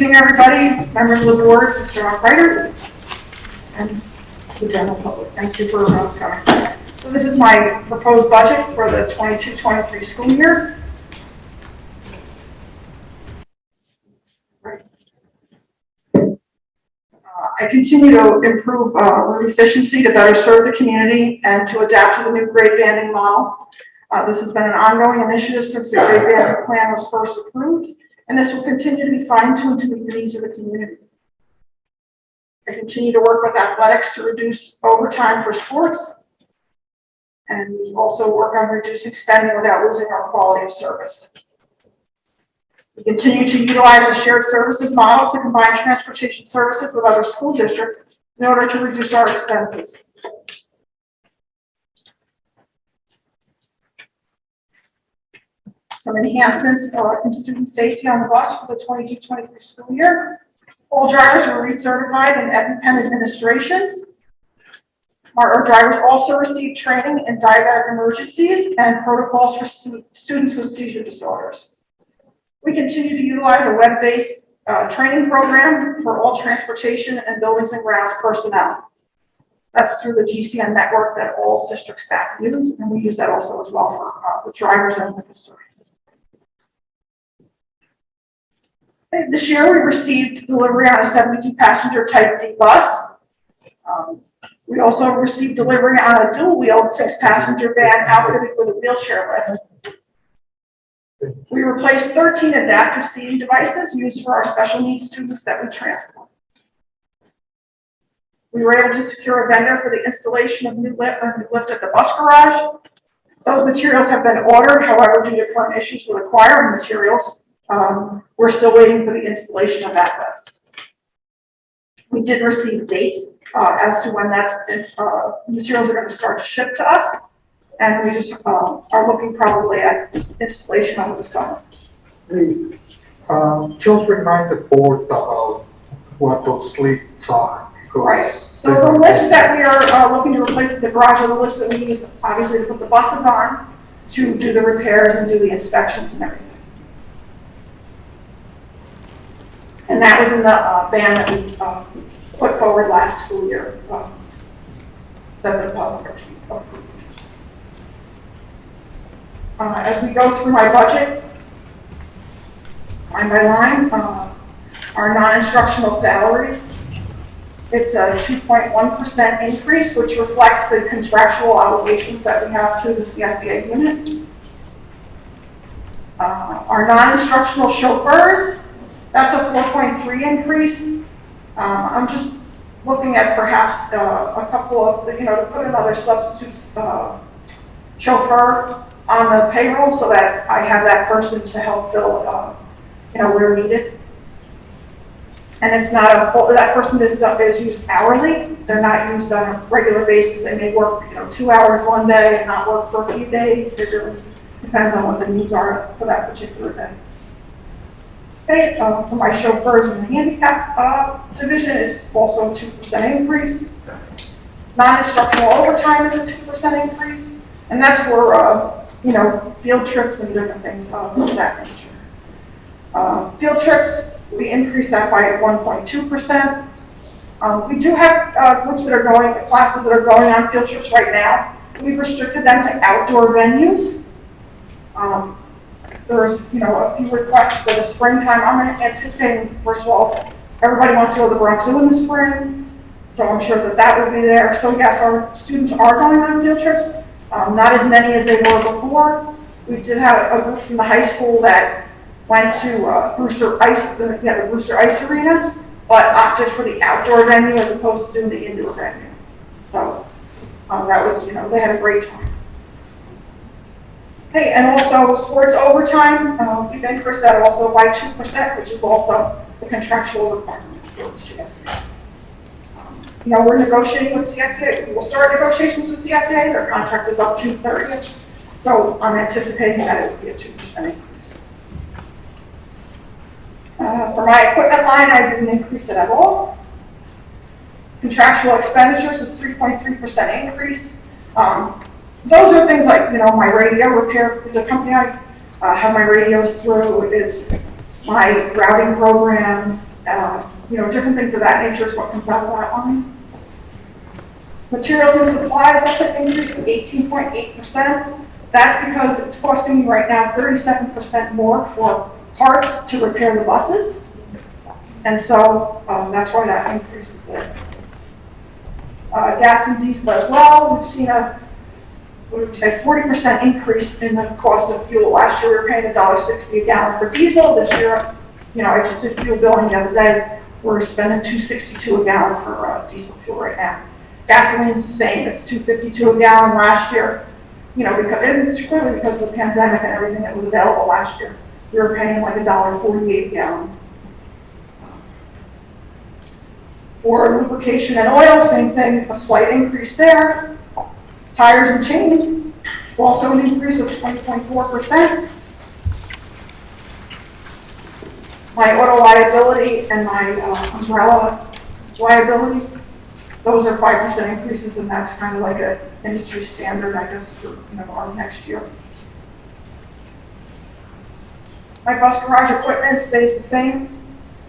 evening, everybody, members of the board, Mr. Operator, and the general public. Thank you for coming. So this is my proposed budget for the 22-23 school year. I continue to improve route efficiency to better serve the community and to adapt to the new grade banding model. This has been an ongoing initiative since the grade banding plan was first approved, and this will continue to be fine-tuned to meet the needs of the community. I continue to work with athletics to reduce overtime for sports, and we also work on reducing spending without losing our quality of service. We continue to utilize the shared services model to combine transportation services with other school districts in order to reduce our expenses. Some enhancements in student safety on the bus for the 22-23 school year. All drivers were recertified in EpiPen administration. Our drivers also received training in diabetic emergencies and protocols for students with seizure disorders. We continue to utilize a web-based training program for all transportation and buildings and grounds personnel. That's through the GCN network that all district staff use, and we use that also as well for the drivers and the custodians. This year we received delivery on a 72-passenger Type D bus. We also received delivery on a dual-wheeled 6-passenger van outfitted with a wheelchair lift. We replaced 13 adaptive seating devices used for our special needs students that we transport. We were able to secure a vendor for the installation of new lift at the bus garage. Those materials have been ordered, however, due to current issues with acquiring materials, we're still waiting for the installation of that lift. We did receive dates as to when materials are going to start to ship to us. And we just are looking probably at installation over the summer. Hey, just remind the board about what those lifts are. Right. So the lifts that we are looking to replace at the garage are the lifts that we use, obviously, to put the buses on, to do the repairs and do the inspections and everything. And that was in the ban that we put forward last school year that the public approved. As we go through my budget, line by line, our non-instructional salaries, it's a 2.1% increase, which reflects the contractual obligations that we have to the CSEA unit. Our non-instructional chauffeurs, that's a 4.3 increase. I'm just looking at perhaps a couple of, to put another substitute chauffeur on the payroll so that I have that person to help fill, where needed. And it's not that person is used hourly. They're not used on a regular basis. They may work, 2 hours one day and not work for a few days. It really depends on what the needs are for that particular day. Okay, for my chauffeurs in the handicap division, it's also a 2% increase. Non-instructional overtime is a 2% increase. And that's for, field trips and different things of that nature. Field trips, we increased that by 1.2%. We do have groups that are classes that are going on field trips right now. We've restricted them to outdoor venues. There's, a few requests for the springtime. I'm anticipating, first of all, everybody wants to go to the Bronx Zoo in the spring, so I'm sure that will be there. So yes, our students are going on field trips. Not as many as they were before. We did have a group from the high school that went to Brewster Ice, the Brewster Ice Arena, but opted for the outdoor venue as opposed to the indoor venue. So that was, they had a great time. Okay, and also sports overtime, we've increased that also by 2%, which is also the contractual requirement for CSEA. We're negotiating with CSEA. We'll start negotiations with CSEA. Their contract is up June 30th. So I'm anticipating that it will be a 2% increase. For my equipment line, I didn't increase it at all. Contractual expenditures is 3.3% increase. Those are things like, my radio repair. The company I have my radios through is my routing program, Different things of that nature is what comes out of that line. Materials and supplies, that's an increase of 18.8%. That's because it's costing me right now 37% more for parts to repair the buses. And so that's why that increase is there. Gas and diesel as well. We've seen a 40% increase in the cost of fuel. Last year we were paying $1.60 a gallon for diesel. This year, I just did fuel billing the other day. We're spending $2.62 a gallon for diesel fuel right now. Gasoline's the same. It's $2.52 a gallon last year. Because it's clearly because of the pandemic and everything that was available last year. We were paying like $1.48 a gallon. For lubrication and oil, same thing, a slight increase there. Tires and chains, also an increase of 20.4%. My auto liability and my umbrella liability, those are 5% increases, and that's kind of like an industry standard, I guess, for our next year. My bus garage equipment stays the same.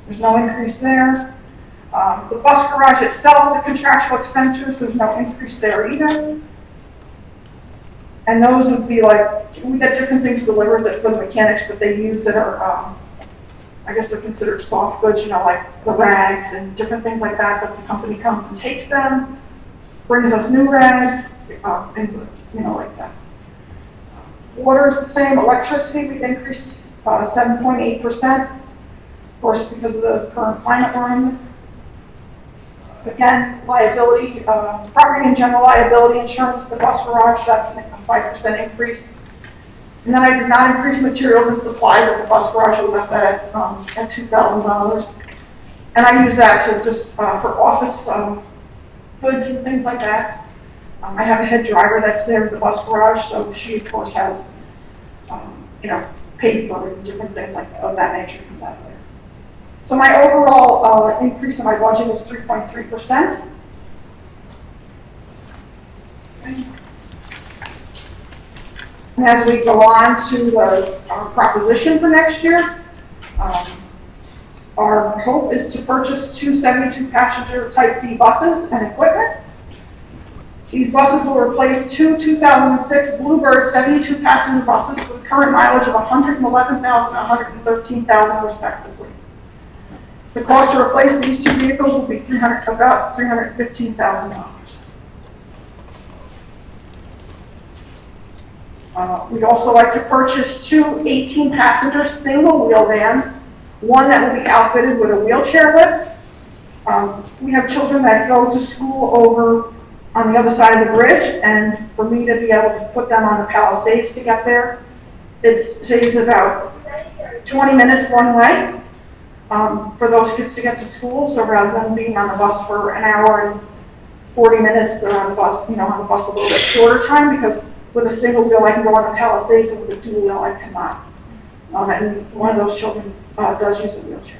There's no increase there. The bus garage itself, the contractual expenditures, there's no increase there either. And those would be like, we get different things delivered for the mechanics that they use that are, I guess they're considered soft goods, like the rags and different things like that the company comes and takes them, brings us new rags, things like that. Water is the same. Electricity, we increased 7.8%, of course, because of the current climate we're in. Again, liability, property and general liability insurance at the bus garage, that's a 5% increase. And then I did not increase materials and supplies at the bus garage. I left that at $2,000. And I use that to just for office goods and things like that. I have a head driver that's there at the bus garage, so she, of course, has, paper and different things of that nature comes out of there. So my overall increase in my budget is 3.3%. And as we go on to our proposition for next year, our hope is to purchase 2 72-passenger Type D buses and equipment. These buses will replace 2 2006 Bluebird 72-passenger buses with current mileage of 111,000 and 113,000 respectively. The cost to replace these 2 vehicles will be about $315,000. We'd also like to purchase 2 18-passenger single-wheel vans, one that will be outfitted with a wheelchair lift. We have children that go to school over on the other side of the bridge, and for me to be able to put them on the Palisades to get there, it saves about 20 minutes one way for those kids to get to school. So rather than being on the bus for an hour and 40 minutes, they're on the bus, on the bus a little bit shorter time, because with a single wheel I can go on the Palisades, and with a dual wheel I cannot. And one of those children does use a wheelchair.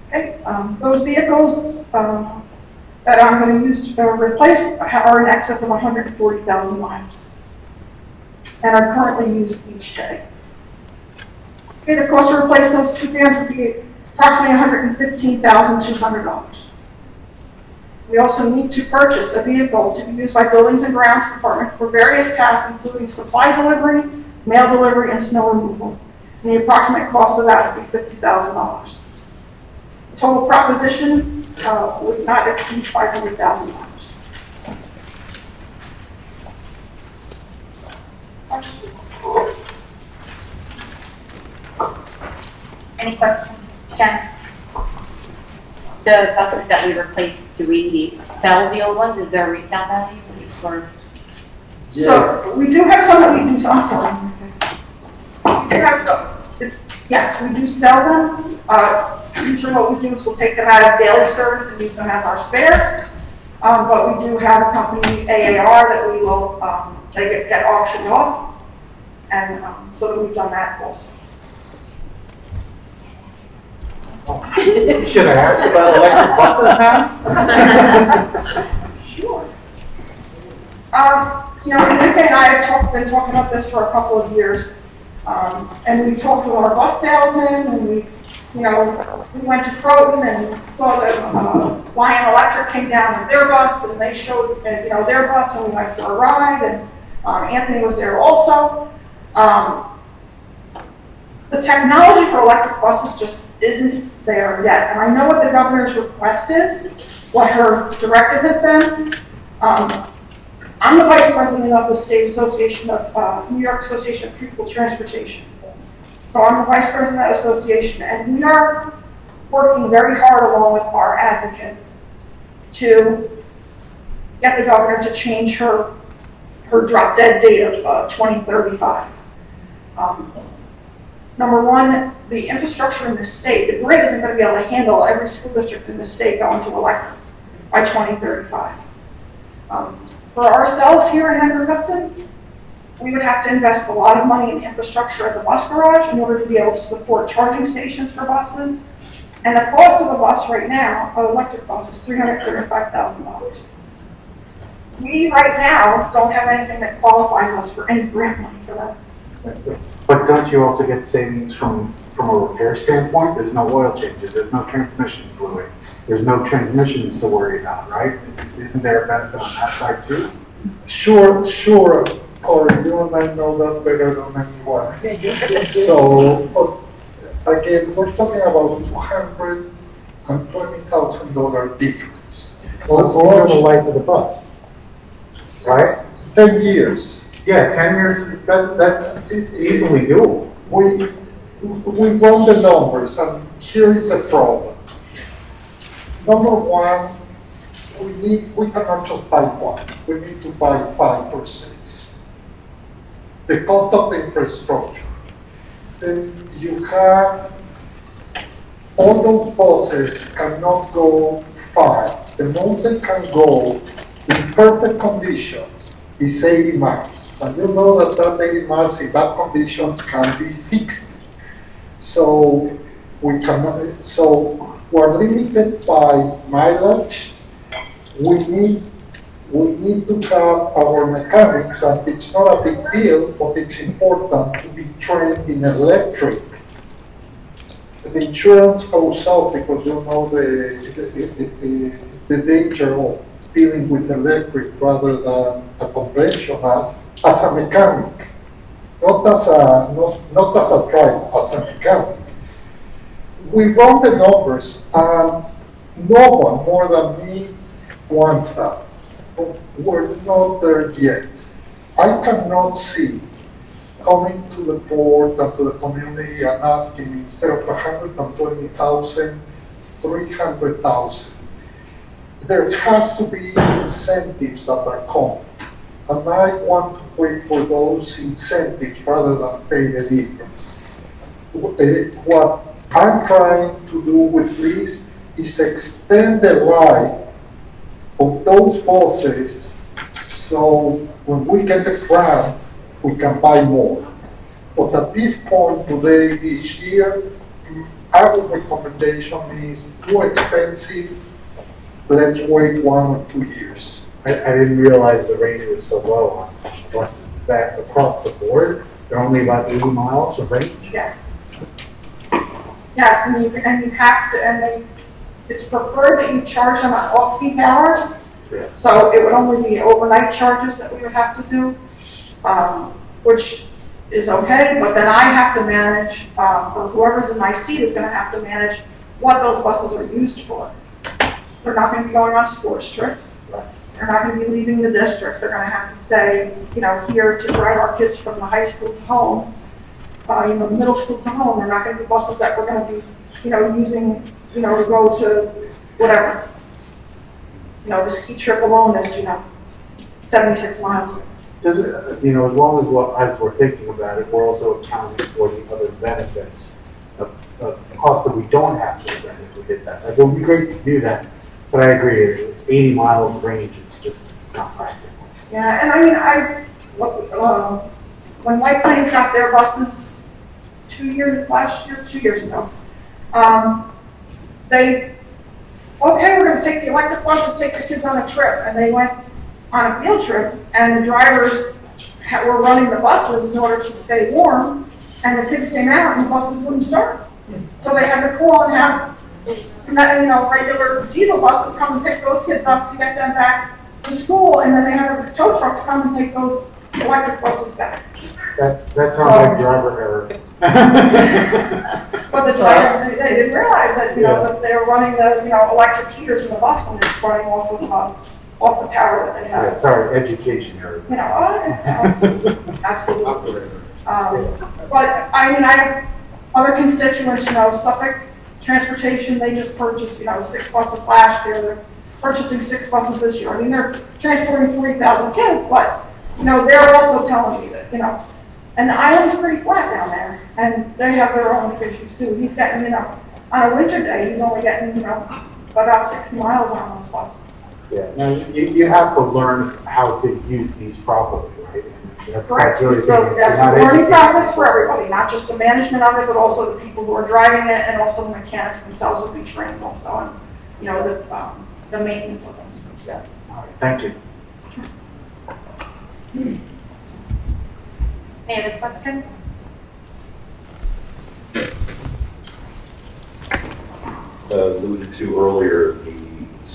Okay, those vehicles that I'm going to use to replace are in excess of 140,000 miles and are currently used each day. Okay, the cost to replace those 2 vans would be approximately $115,200. We also need to purchase a vehicle to be used by Buildings and Grounds Department for various tasks, including supply delivery, mail delivery, and snow removal. And the approximate cost of that would be $50,000. The total proposition would not exceed $500,000. Any questions? Jen? The buses that we replaced, do we sell the old ones? Is there a resale value for? So we do have some that we do. I'm sorry. We do have some. Yes, we do sell them. Usually what we do is we'll take them out of daily service and use them as our spares. But we do have a company, AAR, that we will, they get auctioned off. And so that we've done that also. You should have asked about electric buses now. Sure. Enrique and I have been talking about this for a couple of years. And we've talked with our bus salesmen, and we've You know, we went to Croton and saw that Lion Electric came down with their bus, and they showed, you know, their bus, and we went for a ride, and Anthony was there also. The technology for electric buses just isn't there yet, and I know what the governor's request is, what her directive has been. I'm the vice president of the State Association of, New York Association of People Transportation. So I'm the vice president of the association, and we are working very hard along with our advocate to get the governor to change her drop dead date of 2035. Number one, the infrastructure in the state, the grid isn't going to be able to handle every school district in the state going to electric by 2035. For ourselves here in Henry Hudson, we would have to invest a lot of money in the infrastructure at the bus garage in order to be able to support charging stations for buses. And the cost of a bus right now, an electric bus, is $335,000. We right now don't have anything that qualifies us for any grant money for that. But don't you also get savings from a repair standpoint? There's no oil changes, there's no transmission fluid, there's no transmissions to worry about, right? Isn't there a benefit on that side too? Sure, or you and I know that better than anyone. So, again, we're talking about $220,000 difference. What's more the life of the bus, right? 10 years. Yeah, 10 years, that's easily doable. We run the numbers, and here is the problem. Number one, we cannot just buy one. We need to buy 5 or 6. The cost of the infrastructure. Then you have all those buses cannot go far. The most they can go in perfect conditions is 80 miles. And you know that 80 miles in bad conditions can be 60. So we cannot, so we're limited by mileage. We need to have our mechanics, and it's not a big deal, but it's important to be trained in electric. The insurance goes up because you know the danger of dealing with electric rather than a conventional as a mechanic, not as a driver, as a mechanic. We run the numbers, and no one more than me wants that. We're not there yet. I cannot see coming to the board and to the community and asking instead of 120,000, 300,000. There has to be incentives that are coming. And I want to wait for those incentives rather than pay the difference. What I'm trying to do with this is extend the life of those buses, so when we get the grant, we can buy more. But at this point today, this year, our recommendation is too expensive. Let's wait 1 or 2 years. I didn't realize the range was so low on buses. Is that across the board? They're only about 80 miles of range? Yes. Yes, and you have to, it's preferred that you charge them on off-peak hours. Yeah. So it would only be overnight charges that we would have to do, which is okay, but then I have to manage, or whoever's in my seat is gonna have to manage what those buses are used for. They're not gonna be going on sports trips. They're not gonna be leaving the district. They're gonna have to stay, here to drive our kids from the high school to home, the middle school to home. They're not gonna be buses that we're gonna be, using, to go to whatever. The ski trip alone is, 76 miles. Does it, as long as we're thinking about it, we're also accounting for the other benefits of costs that we don't have to spend if we did that. Like, it would be great to do that, but I agree, 80 miles range is just, it's not practical. Yeah, and when White Plains got their buses 2 years ago, we're gonna take the electric buses, take the kids on a trip, and they went on a field trip, and the drivers were running the buses in order to stay warm, and the kids came out and the buses wouldn't start. So they had to call and have, regular diesel buses come and pick those kids up to get them back to school, and then they have a tow truck to come and take those electric buses back. That sounds like driver error. But the driver, they didn't realize that, that they were running the, electric heaters in the bus and it's running off the power that they Yeah, have. sorry, education error. Absolutely. But, I have other constituents, Suffolk Transportation, they just purchased, 6 buses last year, they're purchasing 6 buses this year. They're transporting 40,000 kids, but, they're also telling me that, and the island's pretty flat down there, and they have their own issues too. He's getting, on a winter day, he's only getting, about 60 miles on those buses. Yeah, now, you have to learn how to use these properly, right? And that's really So something- that's not a learning educated. process for everybody, not just the management of it, but also the people who are driving it, and also the mechanics themselves will be trained also, and, the maintenance of them. Yeah, all right, thank you. Any other questions? Alluded to earlier,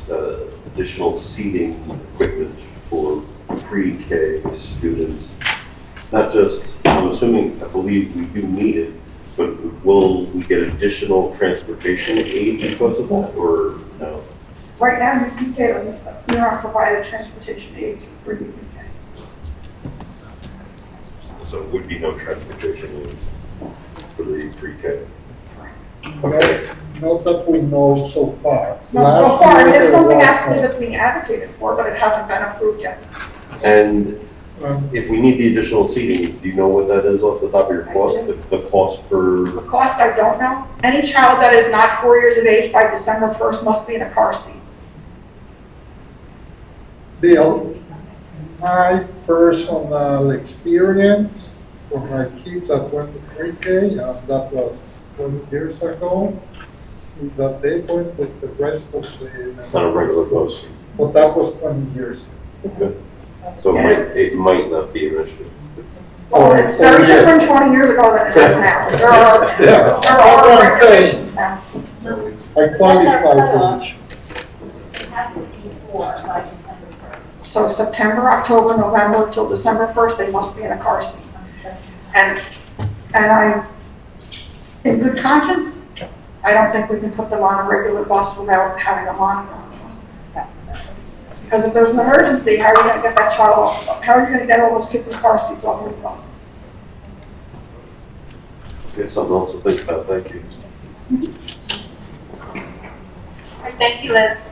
the additional seating equipment for pre-K students. Not just, I'm assuming, I believe we do need it, but will we get additional transportation aid because of that, or no? Right now, UPK doesn't, you're not provided transportation aids for UPK. So it would be no transportation aid for the pre-K? Not that we know so far. Not so Last far, year it's there something was, actually that's being advocated for, but it hasn't been approved yet. And if we need the additional seating, do you know what that is off the top of your cost? The cost The per, cost, I don't know. Any child that is not 4 years of age by December 1st must be in a car seat. Bill, my personal experience for my kids that went to pre-K, and that was 20 years ago, is that they went with the rest of the. on a regular bus? But that was 20 years ago. Okay. So it might not be an issue. Well, it's very different 20 years ago than it is now. There are all regulations now. I qualified age. So September, October, November, till December 1st, they must be in a car seat. And I, in good conscience, I don't think we can put them on a regular bus without having a monitor on the bus. Because if there's an emergency, how are you going to get that child off? How are you going to get all those kids in car seats off of the bus? Okay, something else to think about. Thank you. Thank you, Liz.